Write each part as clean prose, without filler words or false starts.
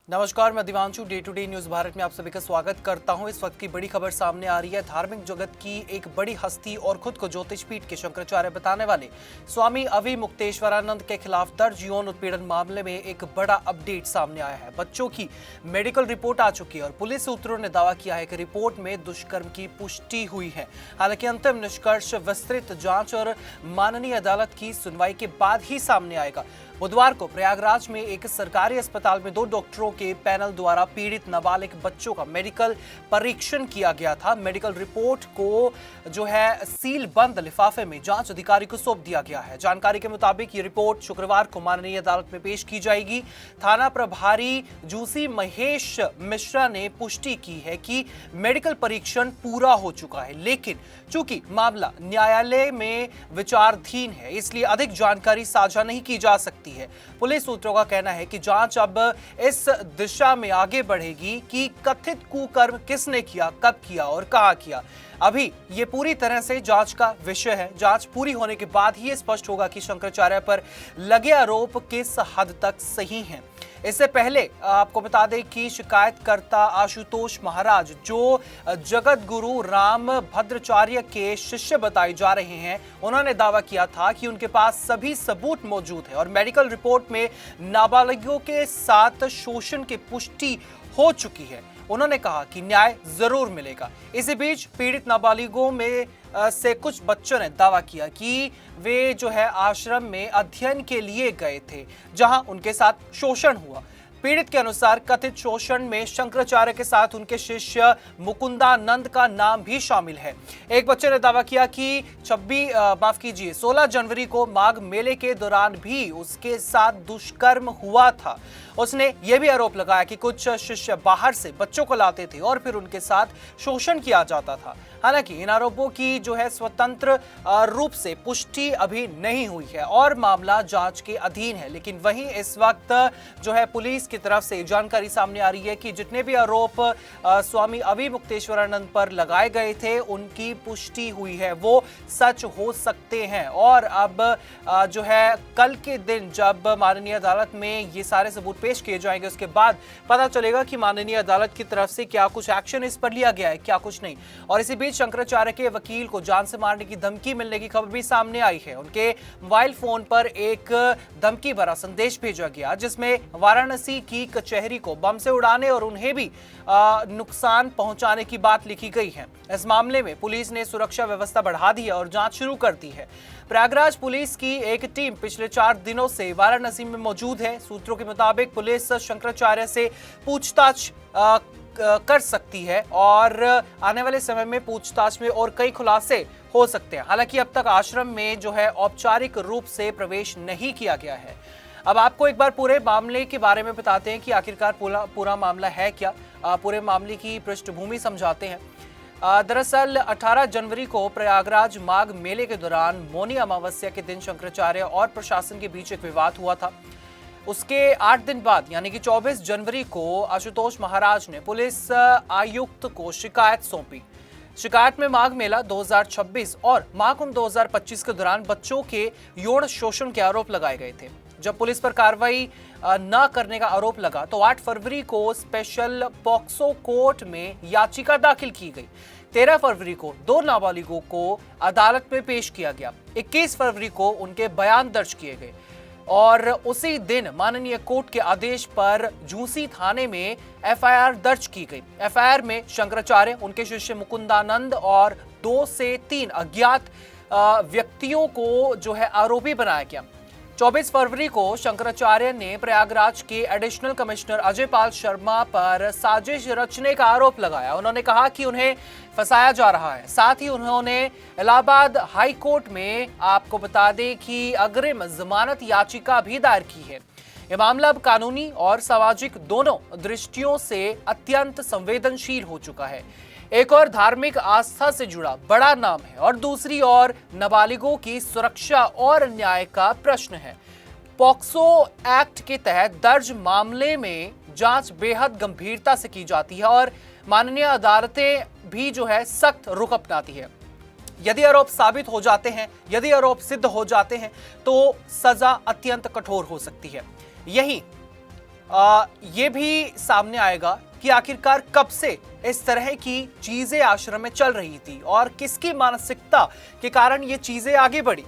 नमस्कार, मैं Divanshu Day to Day News Bharat में आप सभी का स्वागत करता हूं। इस वक्त की बड़ी खबर सामने आ रही है। धार्मिक जगत की एक बड़ी हस्ती और खुद को ज्योतिष पीठ के शंकराचार्य बताने वाले स्वामी अविमुक्तेश्वरानंद के खिलाफ दर्ज यौन उत्पीड़न मामले में एक बड़ा अपडेट सामने आया है। बच्चों की मेडिकल रिपोर्ट आ चुकी है और पुलिस सूत्रों ने दावा किया है कि रिपोर्ट में दुष्कर्म की पुष्टि हुई है। हालांकि अंतिम निष्कर्ष विस्तृत जांच और माननीय अदालत की सुनवाई के बाद ही सामने आएगा। बुधवार को प्रयागराज में एक सरकारी अस्पताल में 2 डॉक्टरों के पैनल द्वारा पीड़ित नाबालिग बच्चों का मेडिकल परीक्षण किया गया था। मेडिकल रिपोर्ट को जो है सील बंद लिफाफे में जांच अधिकारी को सौंप दिया गया है। जानकारी के मुताबिक ये रिपोर्ट शुक्रवार को माननीय अदालत में पेश की जाएगी। थाना प्रभारी जूसी महेश मिश्रा ने पुष्टि की है कि मेडिकल परीक्षण पूरा हो चुका है, लेकिन चूंकि मामला न्यायालय में विचाराधीन है, इसलिए अधिक जानकारी साझा नहीं की जा सकती है। पुलिस सूत्रों का कहना है कि जांच अब इस दिशा में आगे बढ़ेगी कि कथित कुकर्म किसने किया, कब किया और कहां किया। अभी ये पूरी तरह से जांच का विषय है। जांच पूरी होने के बाद ही स्पष्ट होगा कि शंकराचार्य पर लगे आरोप किस हद तक सही हैं। इससे पहले आपको बता दें कि शिकायतकर्ता आशुतोष महाराज, जो जगत गुरु राम भद्राचार्य के शिष्य बताए जा रहे हैं, उन्होंने दावा किया था कि उनके पास सभी सबूत मौजूद है और मेडिकल रिपोर्ट में नाबालिगों के साथ शोषण की पुष्टि हो चुकी है। उन्होंने कहा कि न्याय जरूर मिलेगा। इसी बीच पीड़ित नाबालिगों में से कुछ बच्चों ने दावा किया कि वे जो है आश्रम में अध्ययन के लिए गए थे, जहां उनके साथ शोषण हुआ। पीड़ित के अनुसार कथित शोषण में शंकराचार्य के साथ उनके शिष्य मुकुंदानंद का नाम भी शामिल है। एक बच्चे ने दावा किया कि 16 जनवरी को माघ मेले के दौरान भी उसके साथ दुष्कर्म हुआ था। उसने यह भी आरोप लगाया कि कुछ शिष्य बाहर से बच्चों को लाते थे और फिर उनके साथ शोषण किया जाता था। हालांकि इन आरोपों की जो है स्वतंत्र रूप से पुष्टि अभी नहीं हुई है और मामला जांच के अधीन है। लेकिन वहीं इस वक्त जो है पुलिस की तरफ से जानकारी सामने आ रही है कि जितने भी आरोप स्वामी अविमुक्तेश्वरानंद पर लगाए गए थे, उनकी पुष्टि हुई है, वो सच हो सकते हैं। और अब जो है कल के दिन जब माननीय अदालत में ये सारे सबूत पेश किए जाएंगे, उसके बाद पता चलेगा कि माननीय अदालत की तरफ से क्या कुछ एक्शन इस पर लिया गया है, क्या कुछ नहीं। और इसी बीच शंकराचार्य के वकील को जान से मारने की धमकी मिलने की खबर भी सामने आई है। उनके मोबाइल फोन पर एक धमकी भरा संदेश भेजा गया, जिसमें वाराणसी की कचहरी को बम से उड़ाने और उन्हें भी नुकसान पहुंचाने की बात लिखी गई है। इस मामले में पुलिस ने सुरक्षा व्यवस्था बढ़ा दी है और जांच शुरू कर दी है। प्रयागराज पुलिस की एक टीम पिछले 4 दिनों से वाराणसी में मौजूद है। सूत्रों के मुताबिक पुलिस शंकराचार्य से पूछताछ कर सकती है और आने वाले समय में पूछताछ में और कई खुलासे हो सकते हैं। हालांकि अब तक आश्रम में जो है औपचारिक रूप से प्रवेश नहीं किया गया है। अब आपको एक बार पूरे मामले के बारे में बताते हैं कि आखिरकार पूरा मामला है क्या। पूरे मामले की पृष्ठभूमि समझाते हैं। दरअसल 18 जनवरी को प्रयागराज माघ मेले के दौरान मौनी अमावस्या के दिन शंकराचार्य और प्रशासन के बीच एक विवाद हुआ था। उसके 8 दिन बाद यानी कि 24 जनवरी को आशुतोष महाराज ने पुलिस आयुक्त को शिकायत सौंपी। शिकायत में माघ मेला 2026 और माघ कुंभ 2025 के दौरान बच्चों के यौन शोषण के आरोप लगाए गए थे। जब पुलिस पर कार्रवाई न करने का आरोप लगा तो 8 फरवरी को स्पेशल पॉक्सो कोर्ट में याचिका दाखिल की गई। 13 फरवरी को 2 नाबालिगों को अदालत में पेश किया गया। 21 फरवरी को उनके बयान दर्ज किए गए और उसी दिन माननीय कोर्ट के आदेश पर झूसी थाने में एफआईआर दर्ज की गई। एफआईआर में शंकराचार्य, उनके शिष्य मुकुंदानंद और 2 से 3 अज्ञात व्यक्तियों को जो है आरोपी बनाया गया। 24 फरवरी को शंकराचार्य ने प्रयागराज के एडिशनल कमिश्नर अजय पाल शर्मा पर साजिश रचने का आरोप लगाया। उन्होंने कहा कि उन्हें फंसाया जा रहा है। साथ ही उन्होंने इलाहाबाद हाई कोर्ट में आपको बता दें कि अग्रिम जमानत याचिका भी दायर की है। यह मामला अब कानूनी और सामाजिक दोनों दृष्टियों से अत्यंत संवेदनशील हो चुका है। एक और धार्मिक आस्था से जुड़ा बड़ा नाम है और दूसरी ओर नाबालिगों की सुरक्षा और न्याय का प्रश्न है। पॉक्सो एक्ट के तहत दर्ज मामले में जांच बेहद गंभीरता से की जाती है और माननीय अदालतें भी जो है सख्त रुख अपनाती है। यदि आरोप साबित हो जाते हैं, यदि आरोप सिद्ध हो जाते हैं तो सजा अत्यंत कठोर हो सकती है। यही ये भी सामने आएगा कि आखिरकार कब से इस तरह की चीजें आश्रम में चल रही थी और किसकी मानसिकता के कारण ये चीजें आगे बढ़ी।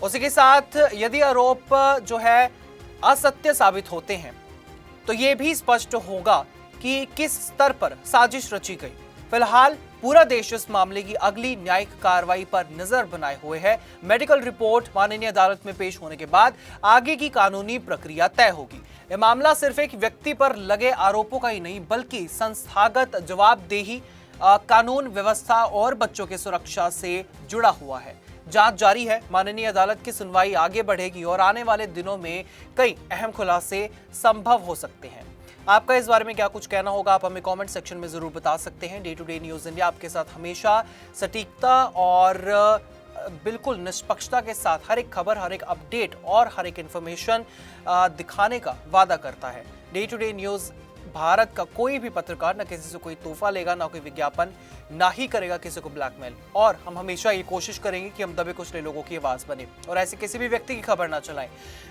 उसी के साथ यदि आरोप जो है असत्य साबित होते हैं तो ये भी स्पष्ट होगा कि किस स्तर पर साजिश रची गई। फिलहाल पूरा देश इस मामले की अगली न्यायिक कार्रवाई पर नजर बनाए हुए है। मेडिकल रिपोर्ट माननीय अदालत में पेश होने के बाद आगे की कानूनी प्रक्रिया तय होगी। यह मामला सिर्फ एक व्यक्ति पर लगे आरोपों का ही नहीं बल्कि संस्थागत जवाबदेही, कानून व्यवस्था और बच्चों की सुरक्षा से जुड़ा हुआ है। जांच जारी है। माननीय अदालत की सुनवाई आगे बढ़ेगी और आने वाले दिनों में कई अहम खुलासे संभव हो सकते हैं। आपका इस बारे में क्या कुछ कहना होगा, आप हमें कमेंट सेक्शन में जरूर बता सकते हैं। Day to Day News India आपके साथ हमेशा सटीकता और बिल्कुल निष्पक्षता के साथ हर एक खबर, हर एक अपडेट और हर एक इंफॉर्मेशन दिखाने का वादा करता है। Day to Day News Bharat का कोई भी पत्रकार न किसी से कोई तोहफा लेगा, ना कोई विज्ञापन, ना ही करेगा किसी को ब्लैकमेल। और हम हमेशा ये कोशिश करेंगे कि हम दबे कुचले लोगों की आवाज बने और ऐसे किसी भी व्यक्ति की खबर ना चलाएं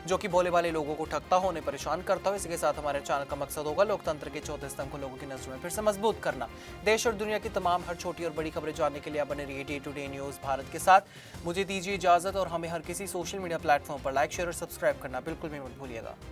जो कि भोले भाले लोगों को ठगता हो, उन्हें परेशान करता हो। इसी के साथ हमारे चैनल का मकसद होगा लोकतंत्र के चौथे स्तंभ को लोगों की नजरों में फिर से मजबूत करना। देश और दुनिया की तमाम हर छोटी और बड़ी खबरें जानने के लिए बने रहिए Day to Day News Bharat के साथ। मुझे दीजिए इजाजत और हमें हर किसी सोशल मीडिया प्लेटफॉर्म पर लाइक, शेयर और सब्सक्राइब करना बिल्कुल भी मत भूलिएगा।